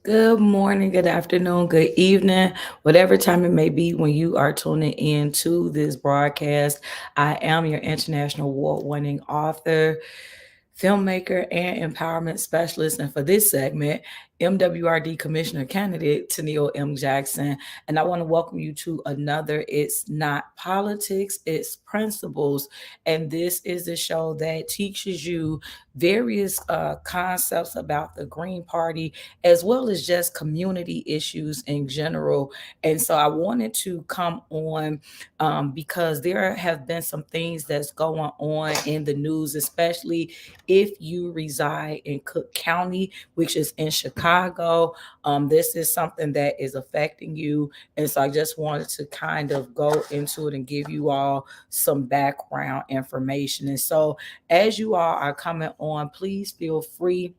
Good morning, good afternoon, good evening, whatever time it may be when you are tuning in to this broadcast. I am your international award winning author, filmmaker, and empowerment specialist. And for this segment, MWRD Commissioner candidate Tennille M. Jackson. And I want to welcome you to another It's Not Politics, It's Principles. And this is a show that teaches you various concepts about the Green Party as well as just community issues in general. And so I wanted to come on because there have been some things that's going on in the news, especially if you reside in Cook County, which is in Chicago. This is something that is affecting you. And so I just wanted to kind of go into it and give you all some background information. And so as you all are coming on, please feel free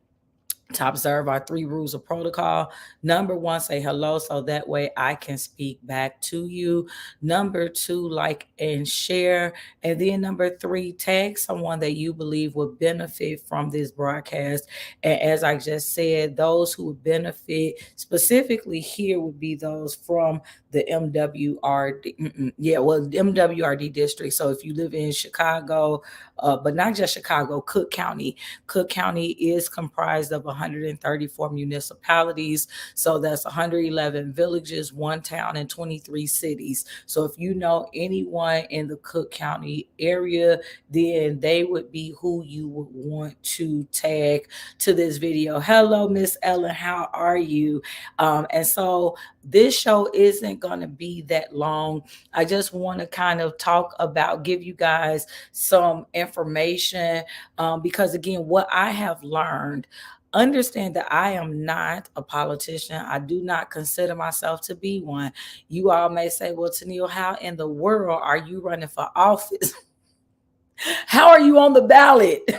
to observe our three rules of protocol. Number one, say hello so that way I can speak back to you. Number two, like and share. And then number three, tag someone that you believe would benefit from this broadcast. And as I just said, those who would benefit specifically here would be those from the MWRD. The MWRD district. So if you live in Chicago, but not just Chicago, Cook County. Cook County is comprised of 134 municipalities. So that's 111 villages, one town, and 23 cities. So if you know anyone in the Cook County area, then they would be who you would want to tag to this video. Hello, Miss Ellen, how are you? And so this show isn't going to be that long. I just want to kind of talk about, give you guys some information because, again, what I have learned. Understand that I am not a politician. I do not consider myself to be one. You all may say, well, Tennille, how in the world are you running for office? How are you on the ballot?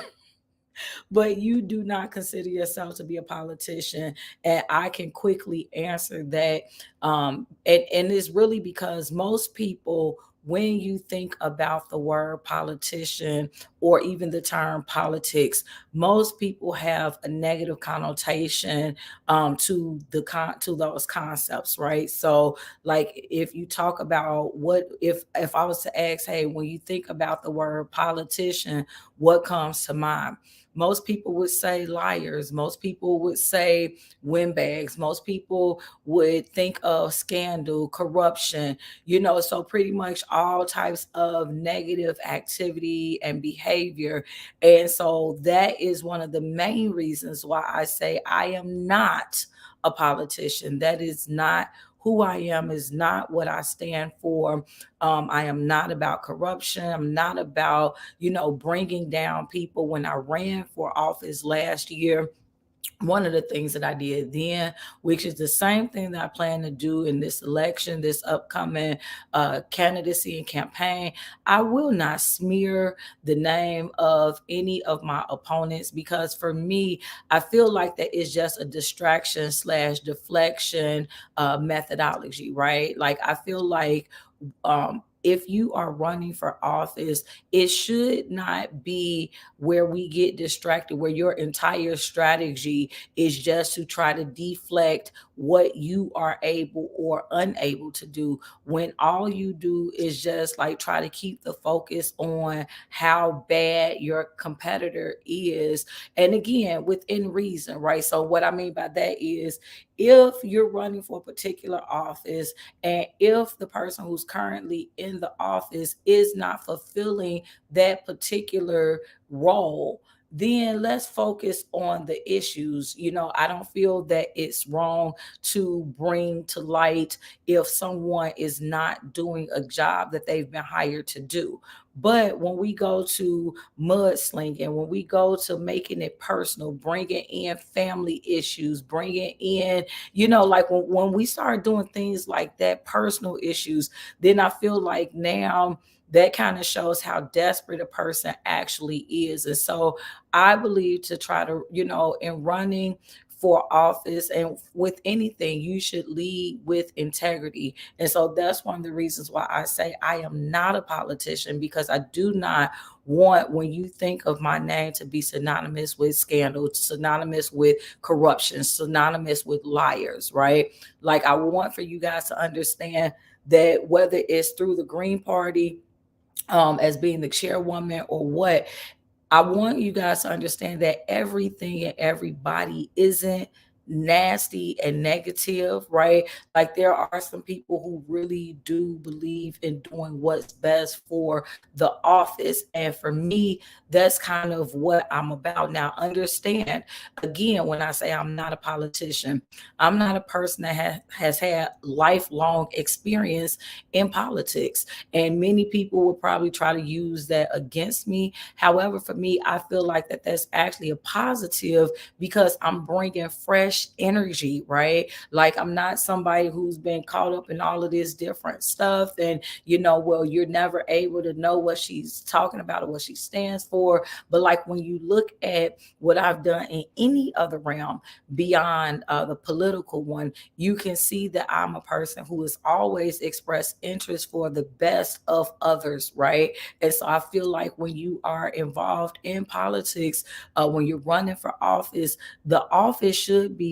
But you do not consider yourself to be a politician. And I can quickly answer that. And it's really because most people, when you think about the word politician or even the term politics, most people have a negative connotation to those concepts, right? So, like, if you talk about what if I was to ask, hey, when you think about the word politician, what comes to mind? Most people would say liars. Most people would say windbags. Most people would think of scandal, corruption, so pretty much all types of negative activity and behavior. And so that is one of the main reasons why I say I am not a politician. That is not who I am, is not what I stand for. I am not about corruption. I'm not about, bringing down people. When I ran for office last year, one of the things that I did then, which is the same thing that I plan to do in this election, this upcoming candidacy and campaign, I will not smear the name of any of my opponents because for me, I feel like that is just a distraction slash deflection methodology, right? Like I feel like if you are running for office, it should not be where we get distracted, where your entire strategy is just to try to deflect what you are able or unable to do, when all you do is just like try to keep the focus on how bad your competitor is. And again, within reason, right? So what I mean by that is, if you're running for a particular office and if the person who's currently in the office is not fulfilling that particular role, then let's focus on the issues. I don't feel that it's wrong to bring to light if someone is not doing a job that they've been hired to do. But when we go to mudslinging, when we go to making it personal, bringing in family issues, bringing in, like when we start doing things like that, personal issues, then I feel like now that kind of shows how desperate a person actually is. And so I believe to try to, in running for office and with anything, you should lead with integrity. And so that's one of the reasons why I say I am not a politician, because I do not want, when you think of my name, to be synonymous with scandal, synonymous with corruption, synonymous with liars, right? Like, I want for you guys to understand that whether it's through the Green Party, as being the chairwoman or what, I want you guys to understand that everything and everybody isn't nasty and negative, right? Like, there are some people who really do believe in doing what's best for the office. And for me, that's kind of what I'm about. Now, understand, again, when I say I'm not a politician, I'm not a person that has had lifelong experience in politics. And many people will probably try to use that against me. However, for me, I feel like that's actually a positive, because I'm bringing fresh energy, right? Like, I'm not somebody who's been caught up in all of this different stuff. And, well, you're never able to know what she's talking about or what she stands for. But like, when you look at what I've done in any other realm beyond the political one, you can see that I'm a person who has always expressed interest for the best of others, right? And so I feel like when you are involved in politics, when you're running for office, the office should be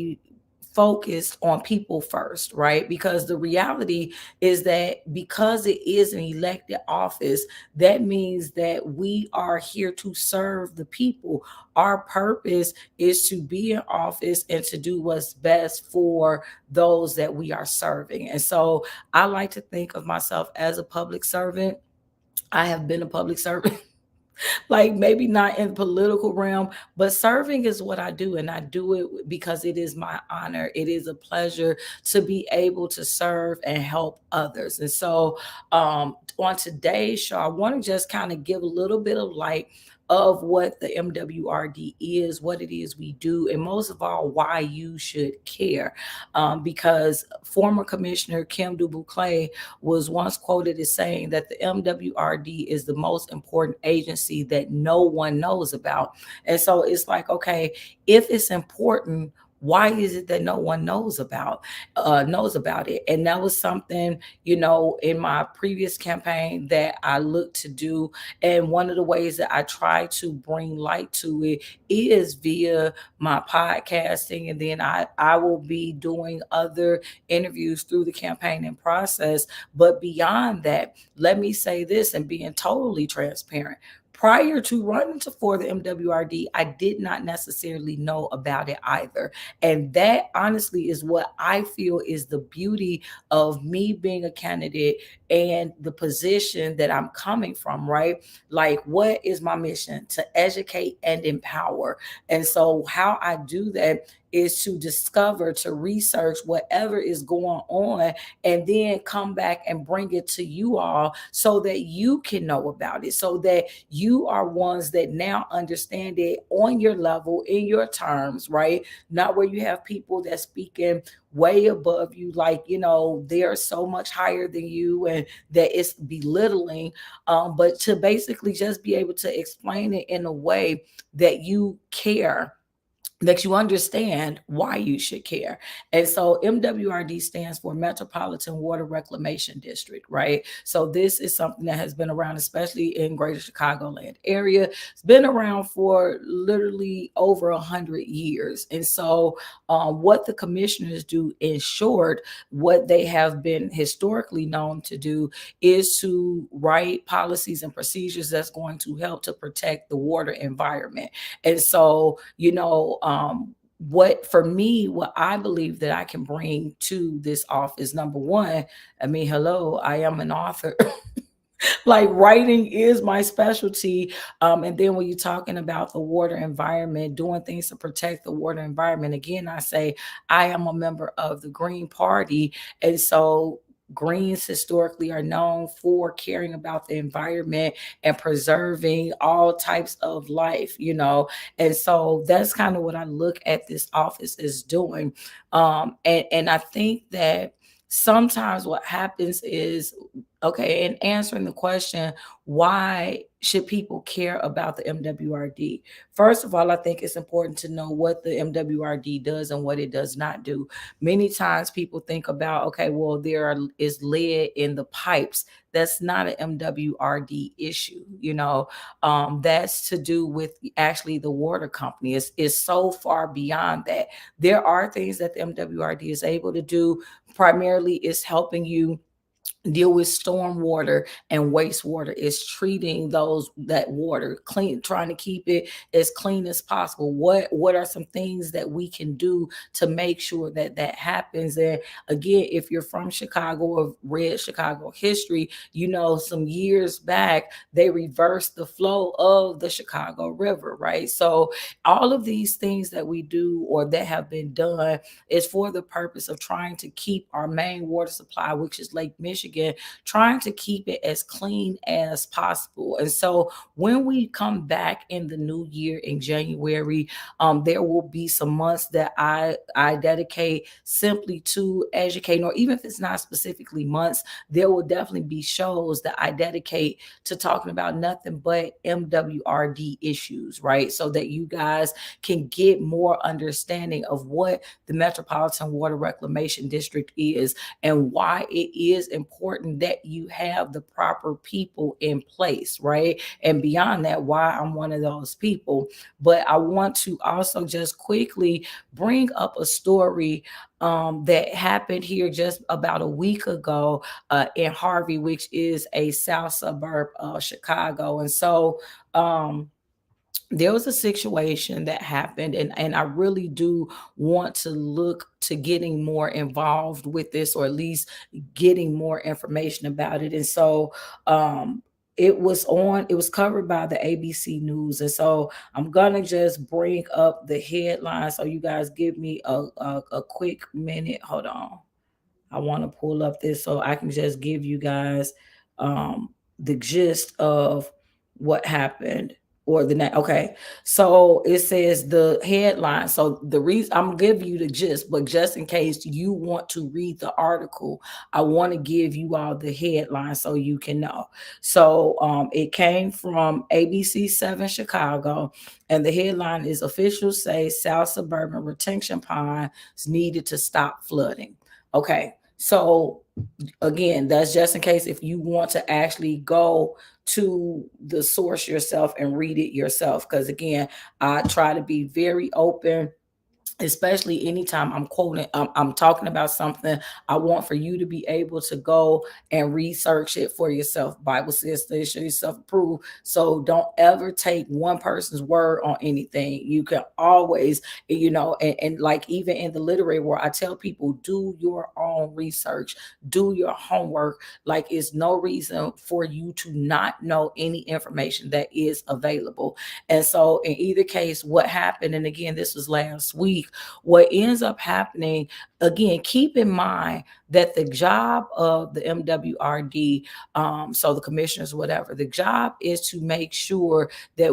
focused on people first, right? Because the reality is that because it is an elected office, that means that we are here to serve the people. Our purpose is to be in office and to do what's best for those that we are serving. And so I like to think of myself as a public servant. I have been a public servant like, maybe not in political realm, but serving is what I do. And I do it because it is my honor. It is a pleasure to be able to serve and help others. And so on today's show, I want to just kind of give a little bit of light of what the MWRD is, what it is we do, and most of all, why you should care. Because former Commissioner Kim DuBouclet was once quoted as saying that the MWRD is the most important agency that no one knows about. And so it's like, okay, if it's important, why is it that no one knows about it? And that was something, in my previous campaign that I looked to do. And one of the ways that I try to bring light to it is via my podcasting. And then I will be doing other interviews through the campaigning process. But beyond that, let me say this, and being totally transparent. Prior to running for the MWRD, I did not necessarily know about it either. And that honestly is what I feel is the beauty of me being a candidate and the position that I'm coming from, right? Like, what is my mission? To educate and empower. And so how I do that is to discover, to research whatever is going on, and then come back and bring it to you all so that you can know about it, so that you are ones that now understand it on your level, in your terms, right? Not where you have people that speaking way above you, like, they're so much higher than you and that it's belittling. But to basically just be able to explain it in a way that you care, that you understand why you should care. And so MWRD stands for Metropolitan Water Reclamation District, right? So this is something that has been around, especially in Greater Chicagoland area. It's been around for literally over 100 years. And so what the commissioners do, in short, what they have been historically known to do is to write policies and procedures that's going to help to protect the water environment. And so, what for me, what I believe that I can bring to this office, number one, I mean, hello, I am an author. Like, writing is my specialty. And then when you're talking about the water environment, doing things to protect the water environment, again, I say I am a member of the Green Party. And so Greens historically are known for caring about the environment and preserving all types of life. And so that's kind of what I look at this office as doing. And I think that sometimes what happens is, okay, in answering the question, why should people care about the MWRD? First of all, I think it's important to know what the MWRD does and what it does not do. Many times people think about, okay, well, is lead in the pipes. That's not an MWRD issue. That's to do with actually the water company. It's so far beyond that. There are things that the MWRD is able to do. Primarily, is helping you deal with storm water and wastewater, is treating that water clean, trying to keep it as clean as possible. What are some things that we can do to make sure that that happens? And again, if you're from Chicago or read Chicago history, some years back they reversed the flow of the Chicago River, right? So all of these things that we do or that have been done is for the purpose of trying to keep our main water supply, which is Lake Michigan, trying to keep it as clean as possible. And so when we come back in the new year in January, there will be some months that I dedicate simply to educating, or even if it's not specifically months, there will definitely be shows that I dedicate to talking about nothing but MWRD issues, right? So that you guys can get more understanding of what the Metropolitan Water Reclamation District is and why it is important that you have the proper people in place, right? And beyond that, why I'm one of those people. But I want to also just quickly bring up a story that happened here just about a week ago in Harvey, which is a south suburb of Chicago. And so, there was a situation that happened, and I really do want to look to getting more involved with this, or at least getting more information about it. And so it was covered by the ABC News. And so I'm gonna just bring up the headline, so you guys give me a quick minute. Hold on. I want to pull up this so I can just give you guys um, the gist of what happened, or the next. Okay, so it says the headline. So the reason I'm giving you the gist, but just in case you want to read the article, I want to give you all the headline so you can know. So it came from ABC 7 Chicago, and the headline is, officials say South Suburban Retention Ponds needed to stop flooding. Okay, so again, that's just in case if you want to actually go to the source yourself and read it yourself. Because again, I try to be very open, especially anytime I'm quoting, I'm talking about something. I want for you to be able to go and research it for yourself. Bible says to show yourself approved. So don't ever take one person's word on anything. You can always, and like even in the literary world, I tell people, do your own research, do your homework. Like, it's no reason for you to not know any information that is available. And so in either case, what happened, and again, this was last week, what ends up happening, again, keep in mind that the job of the MWRD, so the commissioners, whatever, the job is to make sure that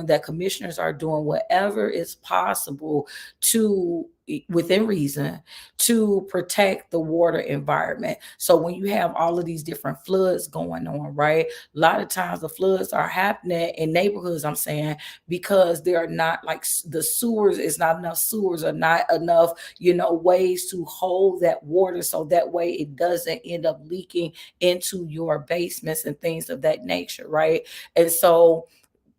that commissioners are doing whatever is possible to, within reason, to protect the water environment. So when you have all of these different floods going on, right? A lot of times the floods are happening in neighborhoods, I'm saying, because there are not, like, the sewers, it's not enough sewers, or not enough, ways to hold that water, so that way it doesn't end up leaking into your basements and things of that nature, right? And so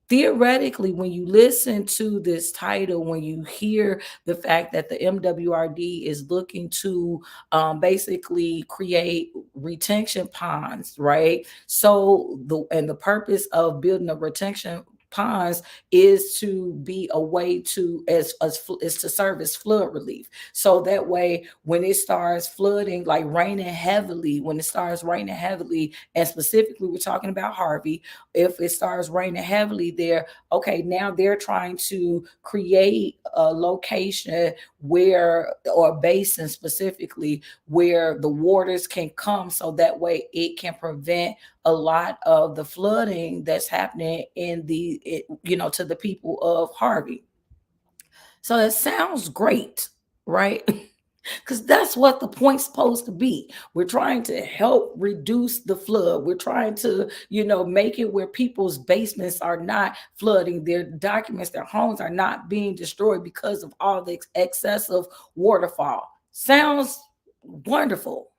theoretically, when you listen to this title, when you hear the fact that the MWRD is looking to basically create retention ponds, right? So the purpose of building a retention ponds is to be a way to, is to serve as flood relief. So that way, when it starts flooding, like raining heavily, when it starts raining heavily, and specifically we're talking about Harvey, if it starts raining heavily there, okay, now they're trying to create a location where, or a basin specifically, where the waters can come, so that way it can prevent a lot of the flooding that's happening to the people of Harvey. So it sounds great, right? because that's what the point's supposed to be. We're trying to help reduce the flood. We're trying to, make it where people's basements are not flooding, their documents, their homes are not being destroyed because of all the excessive waterfall. Sounds wonderful.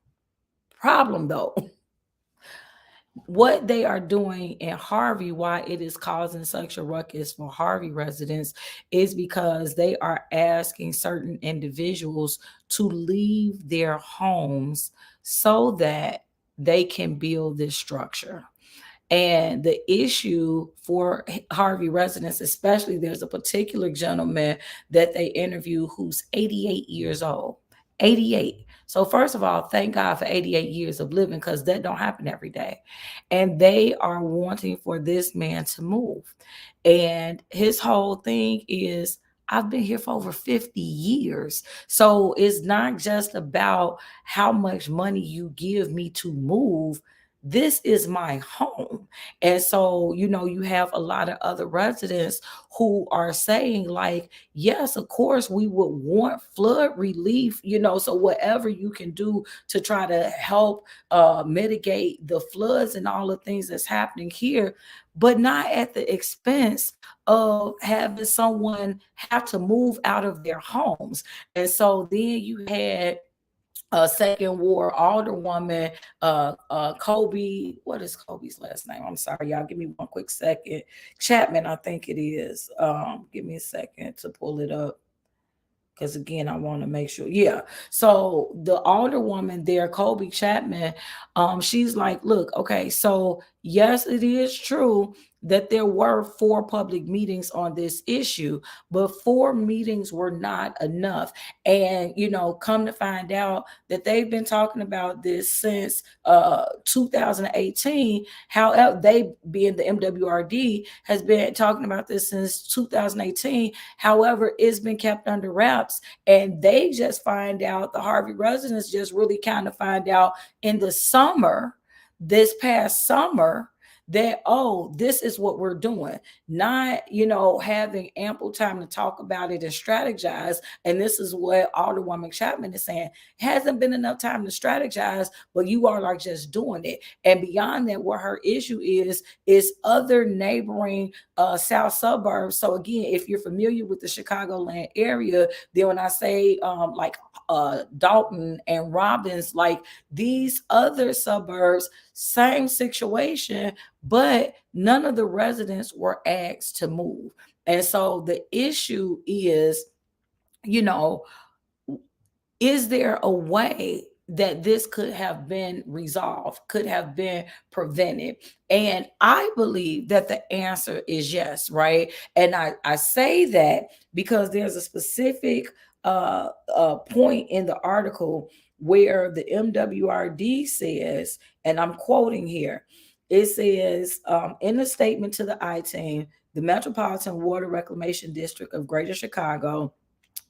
Problem though, what they are doing in Harvey, why it is causing such a ruckus for Harvey residents, is because they are asking certain individuals to leave their homes so that they can build this structure. And the issue for Harvey residents, especially, there's a particular gentleman that they interview who's 88 years old. 88. So first of all, thank God for 88 years of living, because that don't happen every day. And they are wanting for this man to move. And his whole thing is, I've been here for over 50 years. So it's not just about how much money you give me to move. This is my home. And so, you have a lot of other residents who are saying, like, yes, of course, we would want flood relief, so whatever you can do to try to help mitigate the floods and all the things that's happening here, but not at the expense of having someone have to move out of their homes. And so then you had second ward alderwoman, Kobe. What is Kobe's last name? I'm sorry, y'all. Give me one quick second. Chapman, I think it is. Give me a second to pull it up, because again, I want to make sure. Yeah. So the alderwoman there, Kobe Chapman, she's like, look, okay, so yes, it is true that there were 4 public meetings on this issue, but 4 meetings were not enough. And, come to find out that they've been talking about this since 2018. However, they, being the MWRD, has been talking about this since 2018. However, it's been kept under wraps. And they just find out, the Harvey residents just really kind of find out in the summer, this past summer, that, oh, this is what we're doing, not, having ample time to talk about it and strategize. And this is what Alderwoman Chapman is saying. Hasn't been enough time to strategize, but you are like just doing it. And beyond that, what her issue is other neighboring south suburbs. So again, if you're familiar with the Chicagoland area, then when I say like Dalton and Robbins, like these other suburbs, same situation, but none of the residents were asked to move. And so the issue is, is there a way that this could have been resolved, could have been prevented? And I believe that the answer is yes, right? And I say that because there's a specific point in the article where the MWRD says, and I'm quoting here, it says, in a statement to the I-Team, the Metropolitan Water Reclamation District of Greater Chicago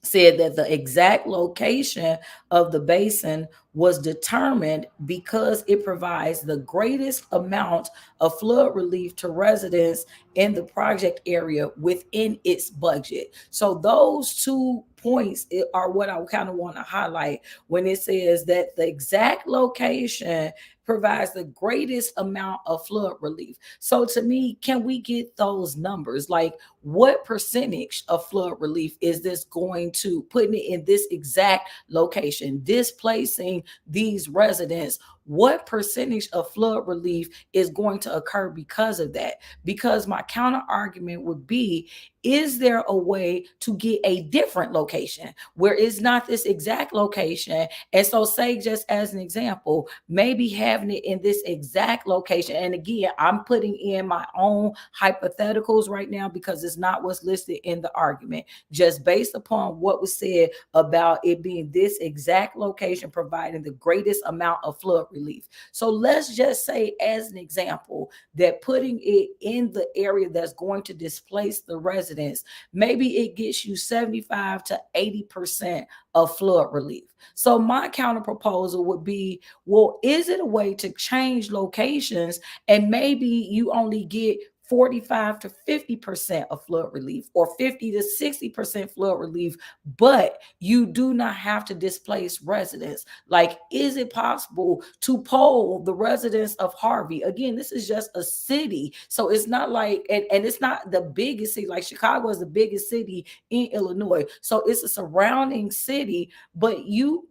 said that the exact location of the basin was determined because it provides the greatest amount of flood relief to residents in the project area within its budget. So those 2 points are what I kind of want to highlight when it says that the exact location provides the greatest amount of flood relief. So to me, can we get those numbers? Like, what percentage of flood relief is this going to, putting it in this exact location, displacing these residents? What percentage of flood relief is going to occur because of that? Because my counter argument would be, is there a way to get a different location where it's not this exact location? And so say, just as an example, maybe having it in this exact location. And again, I'm putting in my own hypotheticals right now because it's not what's listed in the argument, just based upon what was said about it being this exact location providing the greatest amount of flood relief. So let's just say, as an example, that putting it in the area that's going to displace the residents, maybe it gets you 75 to 80% of flood relief. So my counter proposal would be, well, is it a way to change locations and maybe you only get 45 to 50% of flood relief or 50 to 60% flood relief, but you do not have to displace residents. Like, is it possible to poll the residents of Harvey? Again, this is just a city. So it's not like, and it's not the biggest city. Like Chicago is the biggest city in Illinois. So it's a surrounding city, but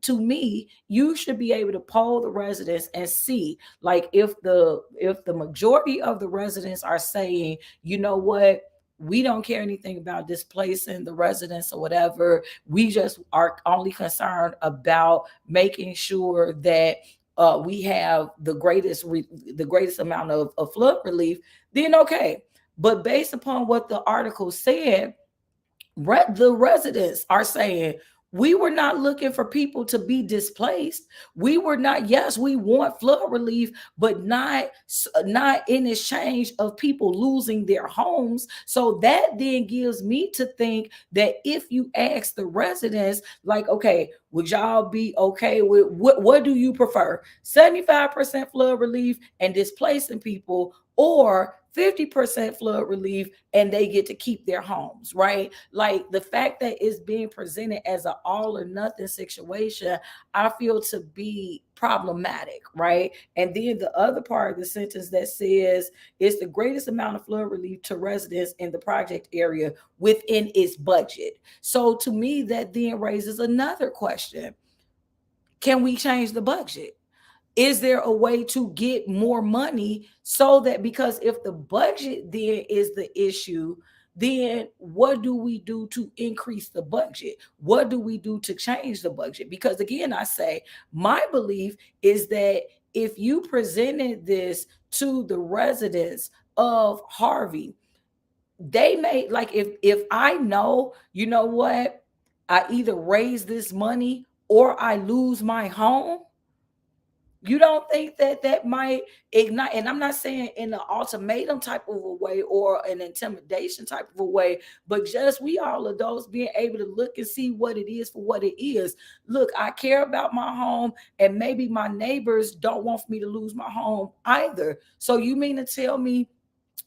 to me, you should be able to poll the residents and see, like, if the majority of the residents are saying, you know what, we don't care anything about displacing the residents or whatever. We just are only concerned about making sure that we have the greatest amount of flood relief. Then okay, but based upon what the article said, the residents are saying, we were not looking for people to be displaced. We were not, yes, we want flood relief, but not in exchange of people losing their homes. So that then gives me to think that if you ask the residents, like, okay, would y'all be okay with what do you prefer? 75% flood relief and displacing people, or 50% flood relief and they get to keep their homes, right? Like, the fact that it's being presented as an all or nothing situation, I feel to be problematic, right? And then the other part of the sentence that says it's the greatest amount of flood relief to residents in the project area within its budget. So to me, that then raises another question. Can we change the budget? Is there a way to get more money so that, because if the budget then is the issue, then what do we do to increase the budget? What do we do to change the budget? Because again, I say, my belief is that if you presented this to the residents of Harvey, they may, like, if I know, you know what, I either raise this money or I lose my home, you don't think that that might ignite? And I'm not saying in an ultimatum type of a way or an intimidation type of a way, but just we all adults being able to look and see what it is for what it is. Look, I care about my home, and maybe my neighbors don't want me to lose my home either. So you mean to tell me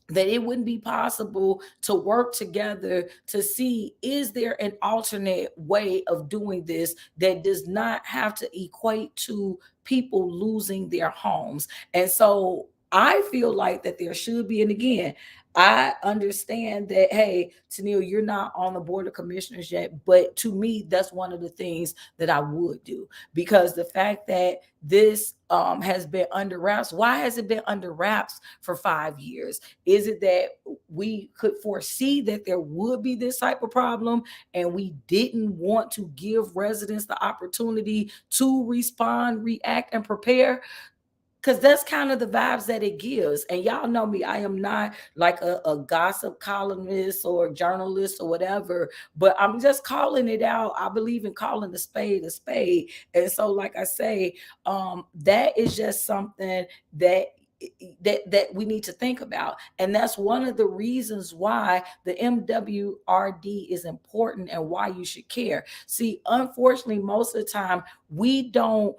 that it wouldn't be possible to work together to see, is there an alternate way of doing this that does not have to equate to people losing their homes? And so I feel like that there should be, and again, I understand that, hey, Tennille, you're not on the board of commissioners yet, but to me, that's one of the things that I would do, because the fact that this has been under wraps. Why has it been under wraps for 5 years? Is it that we could foresee that there would be this type of problem and we didn't want to give residents the opportunity to respond, react, and prepare? Because that's kind of the vibes that it gives. And y'all know me, I am not like a gossip columnist or journalist or whatever, but I'm just calling it out. I believe in calling a spade a spade. And so, like I say, that is just something that we need to think about. And that's one of the reasons why the MWRD is important and why you should care. See, unfortunately, most of the time we don't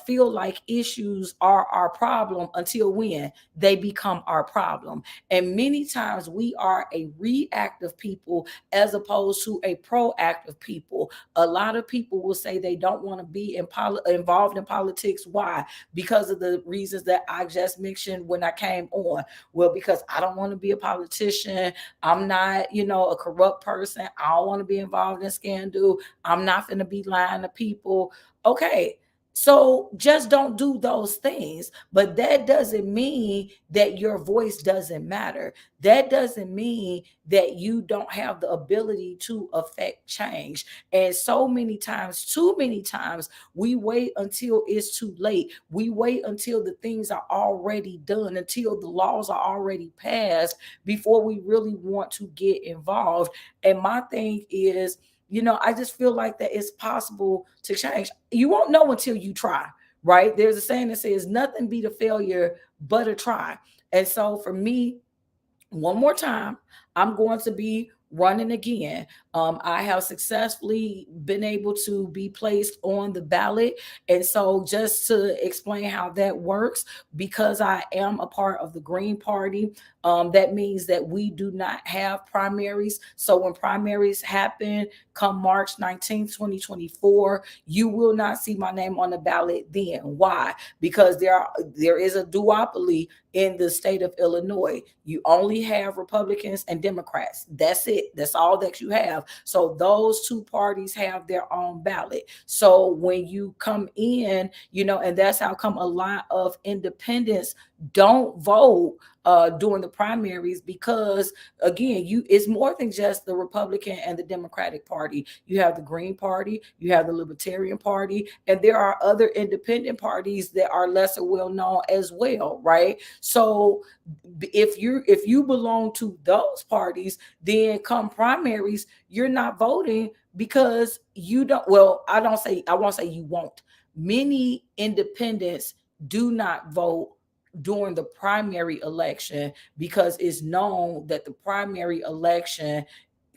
feel like issues are our problem until when they become our problem. And many times we are a reactive people as opposed to a proactive people. A lot of people will say they don't want to be involved in politics. Why? Because of the reasons that I just mentioned when I came on. Well, because I don't want to be a politician. I'm not, a corrupt person. I don't want to be involved in scandal. I'm not going to be lying to people. Okay, so just don't do those things. But that doesn't mean that your voice doesn't matter. That doesn't mean that you don't have the ability to affect change. And so many times, too many times, we wait until it's too late. We wait until the things are already done, until the laws are already passed before we really want to get involved. And my thing is, I just feel like that it's possible to change. You won't know until you try, right? There's a saying that says nothing beat a failure but a try. And so for me, one more time, I'm going to be running again. I have successfully been able to be placed on the ballot. And so, just to explain how that works, because I am a part of the Green Party, that means that we do not have primaries. So, when primaries happen come March 19th, 2024, you will not see my name on the ballot then. Why? Because there is a duopoly in the state of Illinois. You only have Republicans and Democrats. That's it. That's all that you have. So those two parties have their own ballot. So when you come in, and that's how come a lot of independents don't vote during the primaries, because again, it's more than just the Republican and the Democratic Party. You have the Green Party, you have the Libertarian Party, and there are other independent parties that are lesser well known as well, right? So if you belong to those parties, then come primaries, you're not voting because you don't. Well, I won't say you won't. Many independents do not vote during the primary election, because it's known that the primary election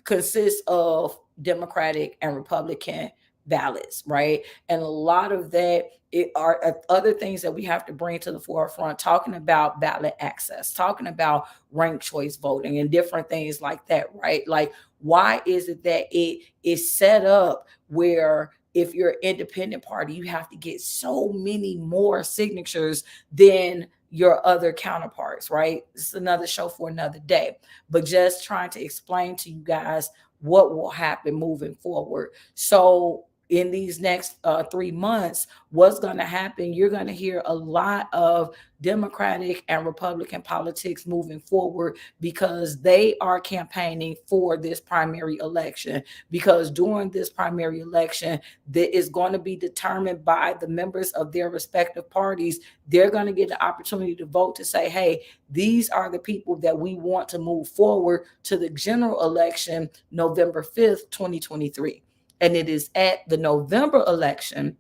consists of Democratic and Republican ballots, right? And a lot of that are other things that we have to bring to the forefront, talking about ballot access, talking about ranked choice voting and different things like that, right? Like, why is it that it is set up where if you're an independent party, you have to get so many more signatures than your other counterparts, right? It's another show for another day, but just trying to explain to you guys what will happen moving forward. So in these next 3 months, what's going to happen? You're going to hear a lot of Democratic and Republican politics moving forward, because they are campaigning for this primary election. Because during this primary election, that is going to be determined by the members of their respective parties. They're going to get the opportunity to vote to say, hey, these are the people that we want to move forward to the general election November 5th, 2023. And it is at the November election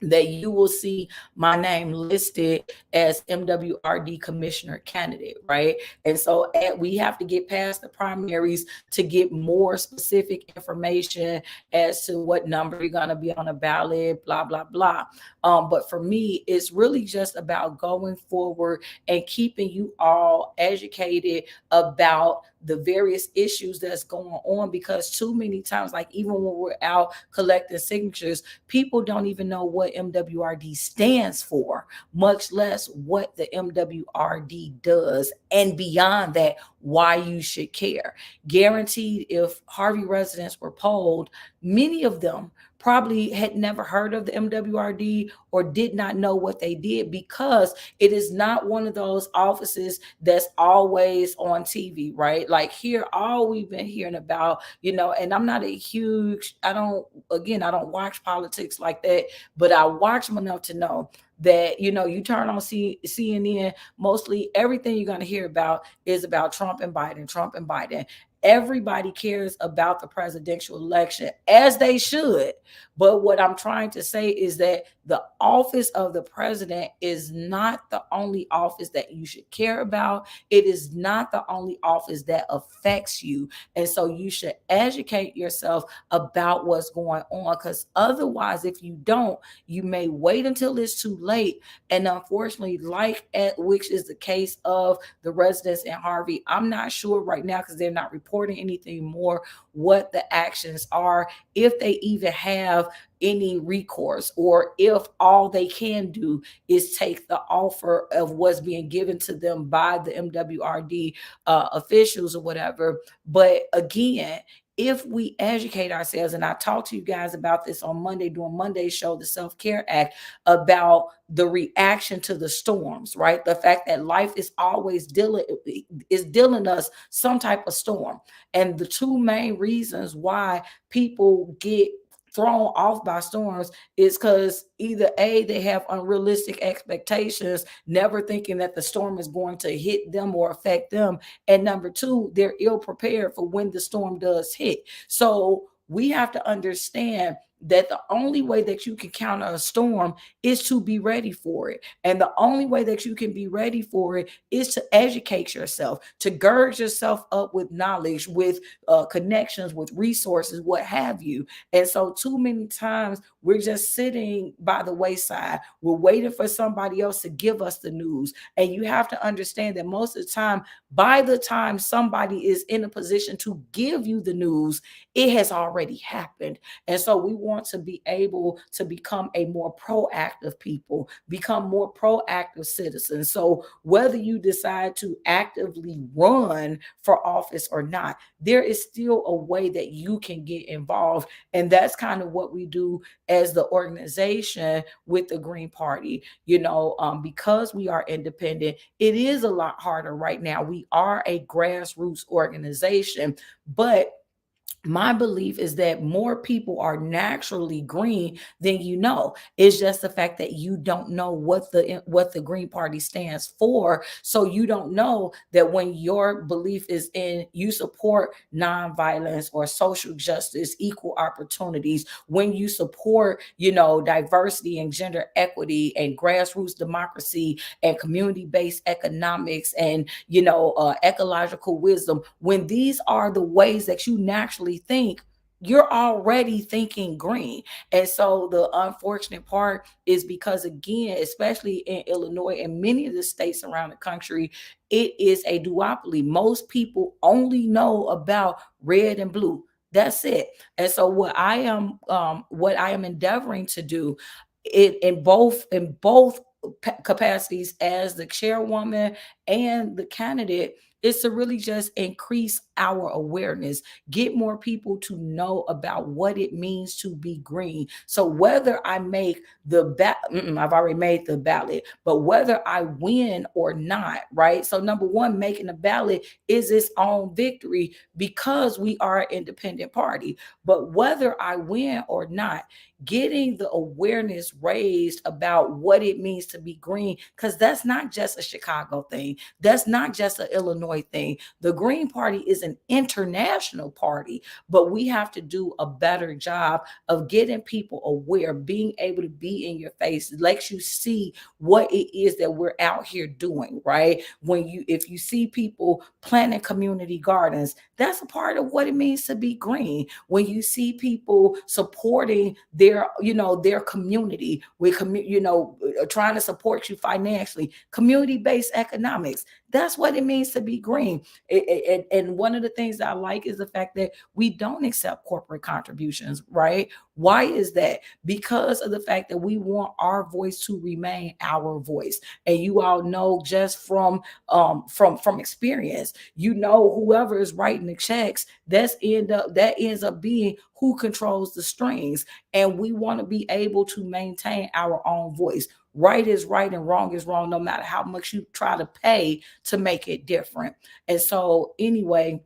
that you will see my name listed as MWRD commissioner candidate, right? And so we have to get past the primaries to get more specific information as to what number you're going to be on a ballot, blah, blah, blah. But for me, it's really just about going forward and keeping you all educated about the various issues that's going on, because too many times, like even when we're out collecting signatures, people don't even know what MWRD stands for, much less what the MWRD does, and beyond that, why you should care. Guaranteed, if Harvey residents were polled, many of them probably had never heard of the MWRD or did not know what they did, because it is not one of those offices that's always on TV, right? Like here, all we've been hearing about, and I'm not I don't watch politics like that, but I watch them enough to know that, you turn on CNN, mostly everything you're going to hear about is about Trump and Biden, Trump and Biden. Everybody cares about the presidential election, as they should. But what I'm trying to say is that the office of the president is not the only office that you should care about. It is not the only office that affects you. And so you should educate yourself about what's going on, because otherwise, if you don't, you may wait until it's too late. And unfortunately, which is the case of the residents in Harvey, I'm not sure right now, because they're not reporting anything more, what the actions are, if they even have any recourse, or if all they can do is take the offer of what's being given to them by the MWRD officials or whatever. But again, if we educate ourselves, and I talked to you guys about this on Monday during Monday's show, the Self-Care Act, about the reaction to the storms, right? The fact that life is always dealing us some type of storm. And the two main reasons why people get thrown off by storms is because either A, they have unrealistic expectations, never thinking that the storm is going to hit them or affect them. And number two, they're ill prepared for when the storm does hit. So we have to understand that the only way that you can counter a storm is to be ready for it. And the only way that you can be ready for it is to educate yourself, to gird yourself up with knowledge, with connections, with resources, what have you. And so, too many times, we're just sitting by the wayside. We're waiting for somebody else to give us the news. And you have to understand that most of the time, by the time somebody is in a position to give you the news, it has already happened. And so we want to be able to become a more proactive people, become more proactive citizens. So whether you decide to actively run for office or not, there is still a way that you can get involved. And that's kind of what we do as the organization with the Green Party. Because we are independent, it is a lot harder right now. We are a grassroots organization, but my belief is that more people are naturally green than you know. It's just the fact that you don't know what the Green Party stands for. So you don't know that when your belief is in you support nonviolence or social justice, equal opportunities, when you support, diversity and gender equity and grassroots democracy and community-based economics and ecological wisdom, when these are the ways that you naturally think, you're already thinking green. And so the unfortunate part is because, again, especially in Illinois and many of the states around the country, it is a duopoly. Most people only know about red and blue. That's it. And so what I am endeavoring to do in both capacities as the chairwoman and the candidate is to really just increase our awareness, get more people to know about what it means to be green. So whether I make I've already made the ballot, but whether I win or not, right? So number one, making the ballot is its own victory because we are an independent party. But whether I win or not, getting the awareness raised about what it means to be green, because that's not just a Chicago thing. That's not just an Illinois thing. The Green Party is an international party, but we have to do a better job of getting people aware, being able to be in your face, lets you see what it is that we're out here doing, right? If you see people planting community gardens, that's a part of what it means to be green. When you see people supporting their community, trying to support you financially, community-based economics, that's what it means to be green. And one of the things that I like is the fact that we don't accept corporate contributions, right? Why is that? Because of the fact that we want our voice to remain our voice. And you all know, just from experience, whoever is writing the checks, that ends up being who controls the strings. And we want to be able to maintain our own voice. Right is right and wrong is wrong, no matter how much you try to pay to make it different. And so anyway,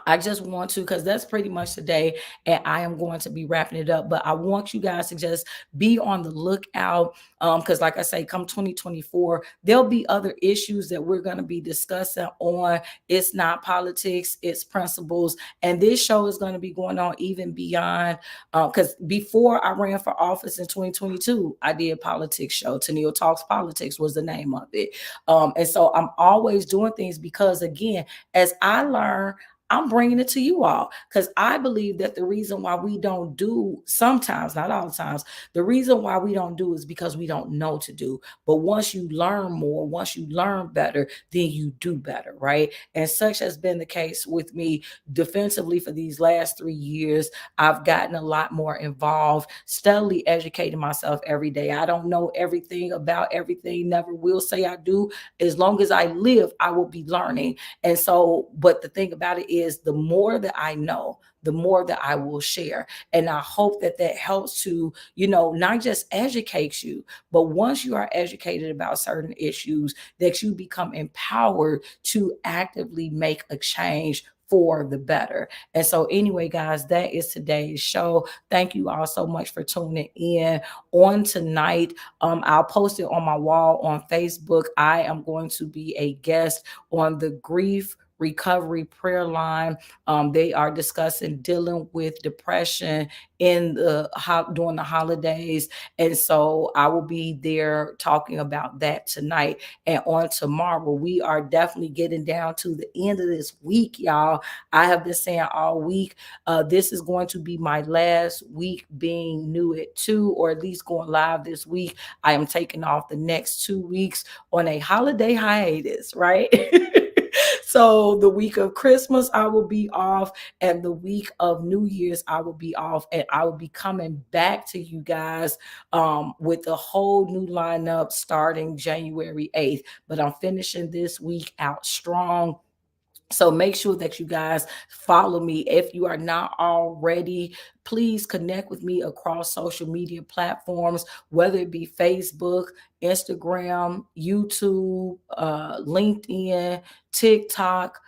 I just want to, because that's pretty much today, and I am going to be wrapping it up. But I want you guys to just be on the lookout, because, like I say, come 2024, there'll be other issues that we're going to be discussing on. It's not politics, it's principles, and this show is going to be going on even beyond. Because before I ran for office in 2022, I did a politics show. Tennille Talks Politics was the name of it, and so I'm always doing things because, again, as I learn, I'm bringing it to you all, because I believe that the reason why we don't do sometimes, not all the times, the reason why we don't do is because we don't know to do. But once you learn more, once you learn better, then you do better, right? And such has been the case with me defensively for these last 3 years. I've gotten a lot more involved, steadily educating myself every day. I don't know everything about everything, never will say I do. As long as I live, I will be learning. And so, but the thing about it is, the more that I know, the more that I will share. And I hope that that helps to, not just educate you, but once you are educated about certain issues, that you become empowered to actively make a change for the better. And so anyway, guys, that is today's show. Thank you all so much for tuning in on tonight. I'll post it on my wall on Facebook. I am going to be a guest on the Grief recovery prayer line. They are discussing dealing with depression in during the holidays, and so I will be there talking about that tonight. And on tomorrow, we are definitely getting down to the end of this week, y'all. I have been saying all week, this is going to be my last week being new at 2, or at least going live this week. I am taking off the next 2 weeks on a holiday hiatus, right? So the week of Christmas, I will be off, and the week of New Year's, I will be off, and I will be coming back to you guys with a whole new lineup starting January 8th. But I'm finishing this week out strong. So make sure that you guys follow me. If you are not already, please connect with me across social media platforms, whether it be Facebook, Instagram, YouTube, LinkedIn, TikTok,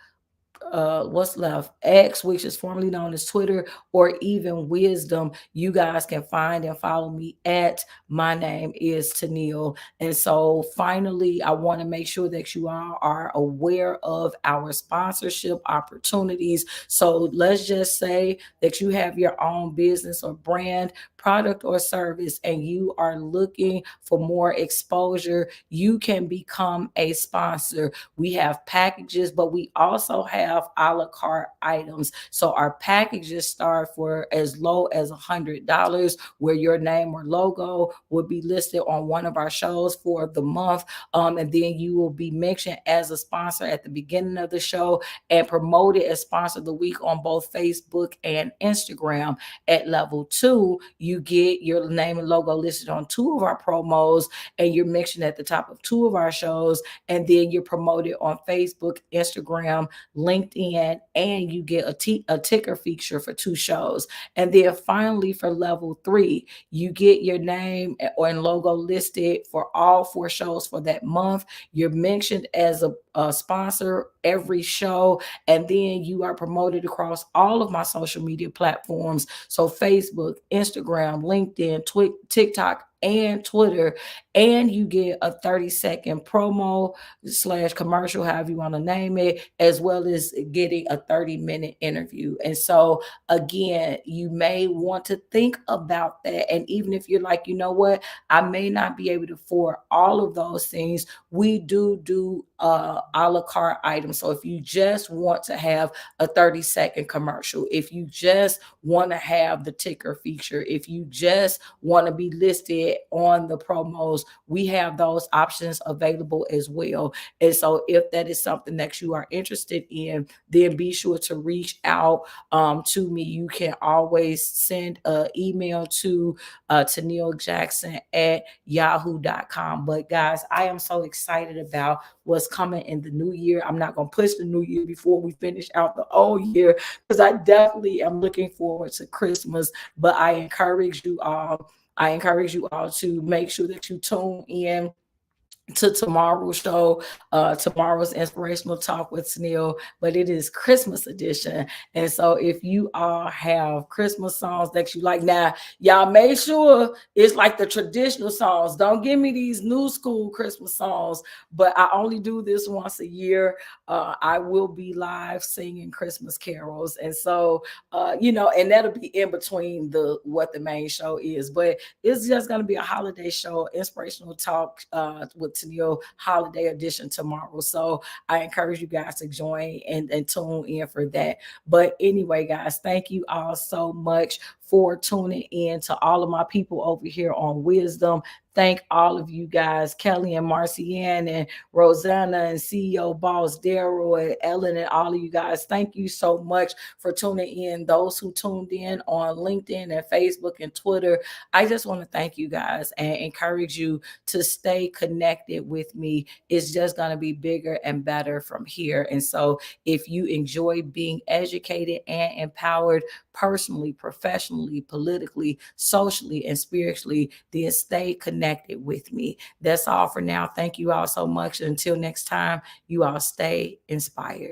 what's left, X, which is formerly known as Twitter, or even Wisdom. You guys can find and follow me at my name is Tennille. And so finally, I want to make sure that you all are aware of our sponsorship opportunities. So let's just say that you have your own business or brand, product or service, and you are looking for more exposure, you can become a sponsor. We have packages, but we also have a la carte items. So our packages start for as low as $100, where your name or logo would be listed on one of our shows for the month. And then you will be mentioned as a sponsor at the beginning of the show and promoted as sponsor of the week on both Facebook and Instagram. At level 2, you get your name and logo listed on 2 of our promos, and you're mentioned at the top of 2 of our shows, and then you're promoted on Facebook, Instagram, LinkedIn, and you get a ticker feature for 2 shows. And then finally, for level 3, you get your name or logo listed for all 4 shows for that month. You're mentioned as a sponsor every show, and then you are promoted across all of my social media platforms. So Facebook, Instagram, LinkedIn, TikTok, and Twitter. And you get a 30-second promo / commercial, however you want to name it, as well as getting a 30-minute interview. And so again, you may want to think about that. And even if you're like, you know what, I may not be able to afford all of those things, we do a la carte items. So if you just want to have a 30-second commercial, if you just want to have the ticker feature, if you just want to be listed on the promos, we have those options available as well. And so if that is something that you are interested in, then be sure to reach out to me. You can always send an email to TennilleJackson@yahoo.com. But guys, I am so excited about what's coming in the new year. I'm not going to push the new year before we finish out the old year, because I definitely am looking forward to Christmas. But I encourage you all to make sure that you tune in to tomorrow's show, tomorrow's inspirational talk with Tennille, but it is Christmas edition. And so if you all have Christmas songs that you like, now y'all make sure it's like the traditional songs. Don't give me these new school Christmas songs, but I only do this once a year. I will be live singing Christmas carols. And so, and that'll be in between what the main show is, but it's just going to be a holiday show, inspirational talk with Tennille holiday edition tomorrow. So I encourage you guys to join and tune in for that. But anyway, guys, thank you all so much for tuning in. To all of my people over here on Wisdom, thank all of you guys, Kelly and Marcianne and Rosanna and CEO Boss Daryl and Ellen and all of you guys. Thank you so much for tuning in. Those who tuned in on LinkedIn and Facebook and Twitter, I just want to thank you guys and encourage you to stay connected with me. It's just going to be bigger and better from here. And so if you enjoy being educated and empowered personally, professionally, politically, socially, and spiritually, then stay connected with me. That's all for now. Thank you all so much. Until next time, you all stay inspired.